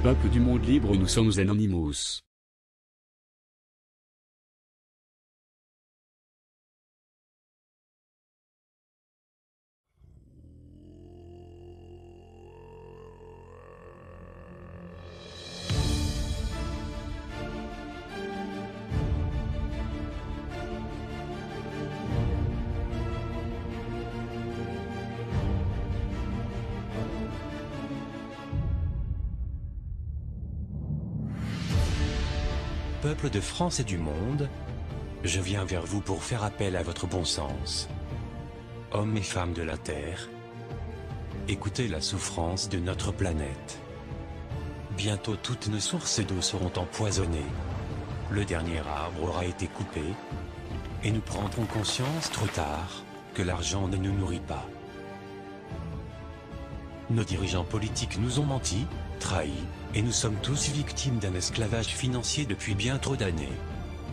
Peuple du monde libre, nous sommes Anonymous. Peuple de France et du monde, je viens vers vous pour faire appel à votre bon sens. Hommes et femmes de la Terre, écoutez la souffrance de notre planète. Bientôt toutes nos sources d'eau seront empoisonnées. Le dernier arbre aura été coupé, et nous prendrons conscience trop tard que l'argent ne nous nourrit pas. Nos dirigeants politiques nous ont menti, trahis, et nous sommes tous victimes d'un esclavage financier depuis bien trop d'années.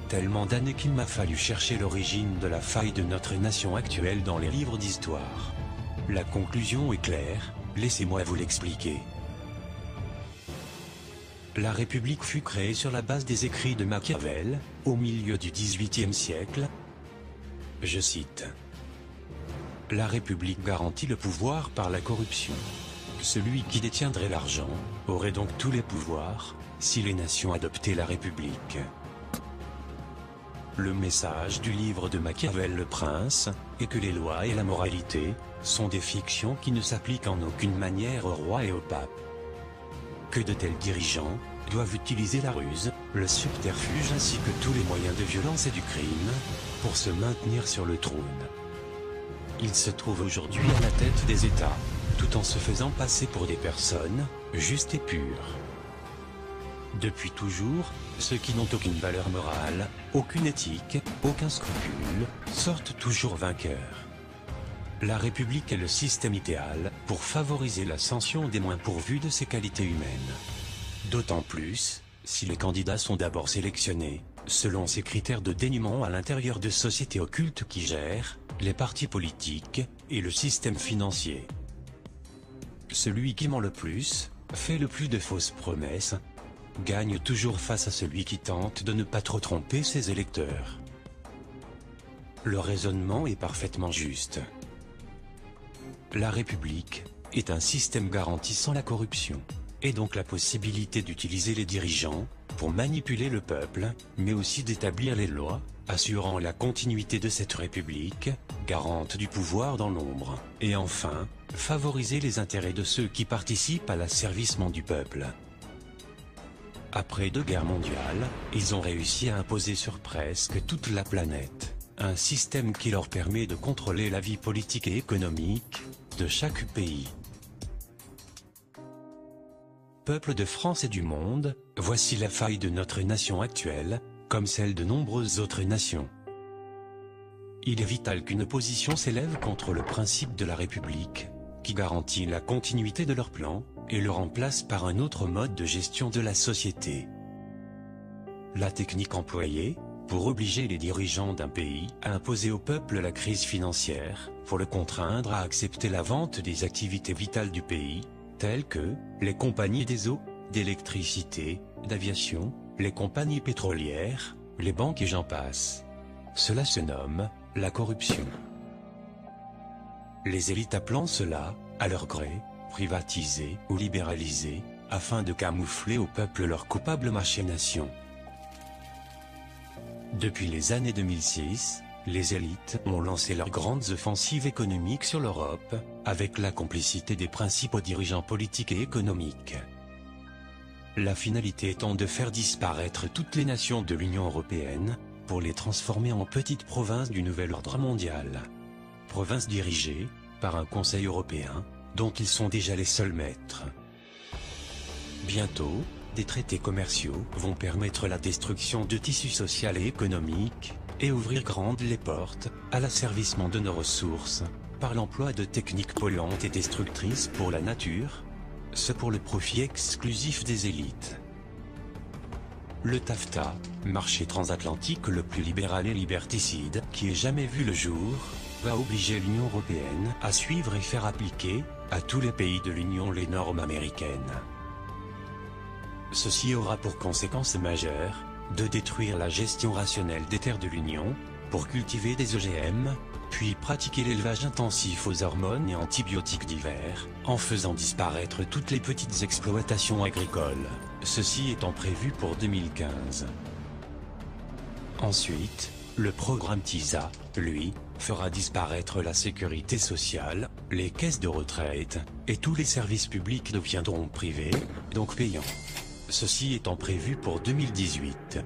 Tellement d'années qu'il m'a fallu chercher l'origine de la faille de notre nation actuelle dans les livres d'histoire. La conclusion est claire, laissez-moi vous l'expliquer. La République fut créée sur la base des écrits de Machiavel, au milieu du XVIIIe siècle. Je cite. La République garantit le pouvoir par la corruption. Celui qui détiendrait l'argent aurait donc tous les pouvoirs, si les nations adoptaient la République. Le message du livre de Machiavel le Prince est que les lois et la moralité sont des fictions qui ne s'appliquent en aucune manière au roi et au pape. Que de tels dirigeants doivent utiliser la ruse, le subterfuge ainsi que tous les moyens de violence et du crime pour se maintenir sur le trône. Ils se trouvent aujourd'hui à la tête des États, tout en se faisant passer pour des personnes justes et pures. Depuis toujours, ceux qui n'ont aucune valeur morale, aucune éthique, aucun scrupule, sortent toujours vainqueurs. La République est le système idéal pour favoriser l'ascension des moins pourvus de ses qualités humaines. D'autant plus, si les candidats sont d'abord sélectionnés, selon ces critères de dénuement à l'intérieur de sociétés occultes qui gèrent les partis politiques et le système financier. Celui qui ment le plus, fait le plus de fausses promesses, gagne toujours face à celui qui tente de ne pas trop tromper ses électeurs. Le raisonnement est parfaitement juste. La République est un système garantissant la corruption, et donc la possibilité d'utiliser les dirigeants pour manipuler le peuple, mais aussi d'établir les lois, assurant la continuité de cette République, garante du pouvoir dans l'ombre, et enfin, favoriser les intérêts de ceux qui participent à l'asservissement du peuple. Après 2 guerres mondiales, ils ont réussi à imposer sur presque toute la planète un système qui leur permet de contrôler la vie politique et économique de chaque pays. Peuple de France et du monde, voici la faille de notre nation actuelle, comme celle de nombreuses autres nations. Il est vital qu'une opposition s'élève contre le principe de la République, qui garantit la continuité de leur plan, et le remplace par un autre mode de gestion de la société. La technique employée, pour obliger les dirigeants d'un pays à imposer au peuple la crise financière, pour le contraindre à accepter la vente des activités vitales du pays, telles que les compagnies des eaux, d'électricité, d'aviation, les compagnies pétrolières, les banques et j'en passe. Cela se nomme la corruption. Les élites appelant cela, à leur gré, privatiser ou libéraliser, afin de camoufler au peuple leurs coupables machinations. Depuis les années 2006, les élites ont lancé leurs grandes offensives économiques sur l'Europe, avec la complicité des principaux dirigeants politiques et économiques. La finalité étant de faire disparaître toutes les nations de l'Union européenne, pour les transformer en petites provinces du nouvel ordre mondial. Provinces dirigées par un Conseil européen, dont ils sont déjà les seuls maîtres. Bientôt, des traités commerciaux vont permettre la destruction de tissus sociaux et économiques, et ouvrir grandes les portes à l'asservissement de nos ressources, par l'emploi de techniques polluantes et destructrices pour la nature, ce pour le profit exclusif des élites. Le TAFTA, marché transatlantique le plus libéral et liberticide qui ait jamais vu le jour, va obliger l'Union européenne à suivre et faire appliquer à tous les pays de l'Union les normes américaines. Ceci aura pour conséquence majeure de détruire la gestion rationnelle des terres de l'Union, pour cultiver des OGM, puis pratiquer l'élevage intensif aux hormones et antibiotiques divers, en faisant disparaître toutes les petites exploitations agricoles, ceci étant prévu pour 2015. Ensuite, le programme TISA, lui, fera disparaître la sécurité sociale, les caisses de retraite, et tous les services publics deviendront privés, donc payants. Ceci étant prévu pour 2018.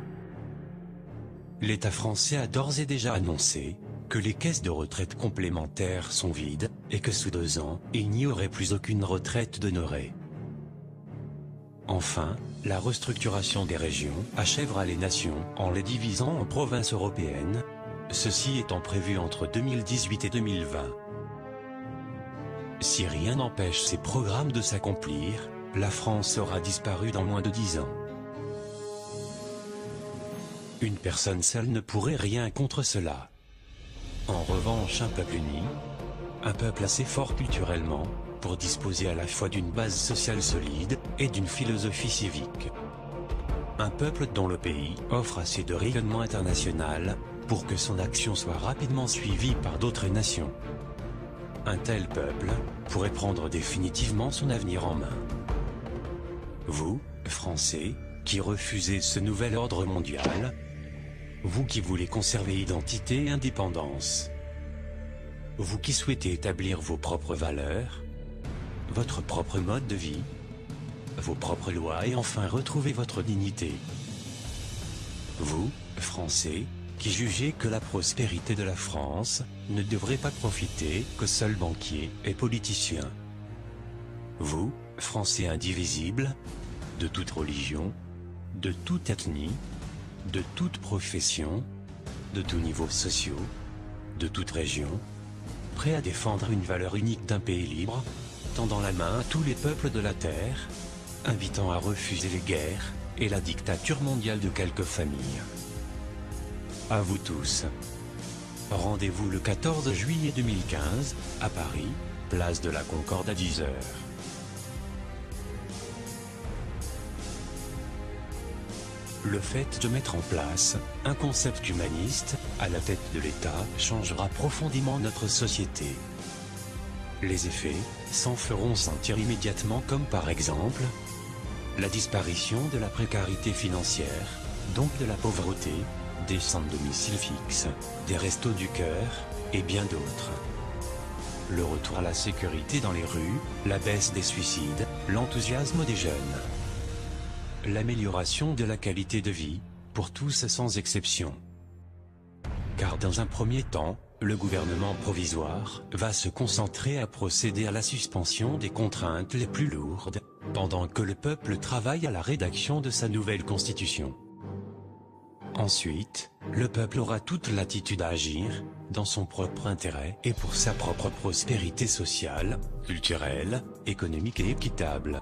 L'État français a d'ores et déjà annoncé que les caisses de retraite complémentaires sont vides, et que sous 2 ans, il n'y aurait plus aucune retraite d'honoré. Enfin, la restructuration des régions achèvera les nations en les divisant en provinces européennes, ceci étant prévu entre 2018 et 2020. Si rien n'empêche ces programmes de s'accomplir, la France aura disparu dans moins de 10 ans. Une personne seule ne pourrait rien contre cela. En revanche, un peuple uni, un peuple assez fort culturellement, pour disposer à la fois d'une base sociale solide et d'une philosophie civique. Un peuple dont le pays offre assez de rayonnement international pour que son action soit rapidement suivie par d'autres nations. Un tel peuple pourrait prendre définitivement son avenir en main. Vous, Français, qui refusez ce nouvel ordre mondial, vous qui voulez conserver identité et indépendance, vous qui souhaitez établir vos propres valeurs, votre propre mode de vie, vos propres lois et enfin retrouver votre dignité. Vous, Français, qui jugez que la prospérité de la France ne devrait pas profiter qu'aux seuls banquiers et politiciens. Vous, Français indivisibles, de toute religion, de toute ethnie, de toute profession, de tous niveaux sociaux, de toute région, prêts à défendre une valeur unique d'un pays libre, tendant la main à tous les peuples de la terre, invitant à refuser les guerres et la dictature mondiale de quelques familles. À vous tous. Rendez-vous le 14 juillet 2015, à Paris, place de la Concorde à 10 h. Le fait de mettre en place un concept humaniste à la tête de l'État changera profondément notre société. Les effets s'en feront sentir immédiatement, comme par exemple la disparition de la précarité financière, donc de la pauvreté, des sans domicile fixe, des restos du cœur, et bien d'autres. Le retour à la sécurité dans les rues, la baisse des suicides, l'enthousiasme des jeunes. L'amélioration de la qualité de vie, pour tous sans exception. Car dans un premier temps, le gouvernement provisoire va se concentrer à procéder à la suspension des contraintes les plus lourdes, pendant que le peuple travaille à la rédaction de sa nouvelle constitution. Ensuite, le peuple aura toute latitude à agir, dans son propre intérêt et pour sa propre prospérité sociale, culturelle, économique et équitable.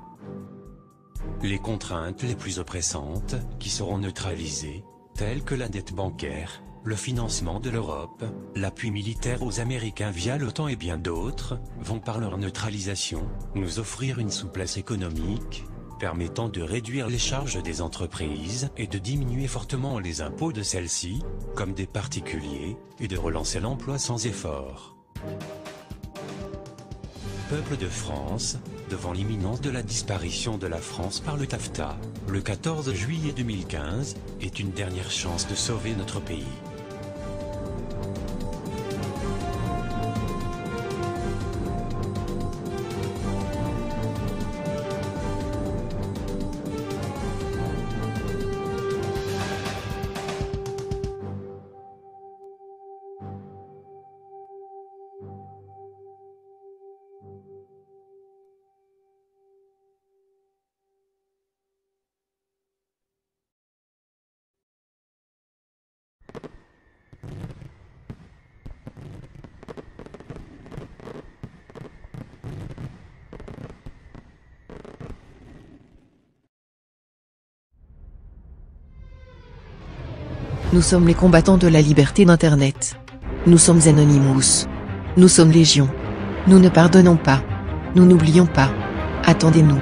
Les contraintes les plus oppressantes, qui seront neutralisées, telles que la dette bancaire, le financement de l'Europe, l'appui militaire aux Américains via l'OTAN et bien d'autres, vont par leur neutralisation, nous offrir une souplesse économique, permettant de réduire les charges des entreprises et de diminuer fortement les impôts de celles-ci, comme des particuliers, et de relancer l'emploi sans effort. Peuple de France, devant l'imminence de la disparition de la France par le TAFTA, le 14 juillet 2015, est une dernière chance de sauver notre pays. Nous sommes les combattants de la liberté d'Internet. Nous sommes Anonymous. Nous sommes Légion. Nous ne pardonnons pas. Nous n'oublions pas. Attendez-nous.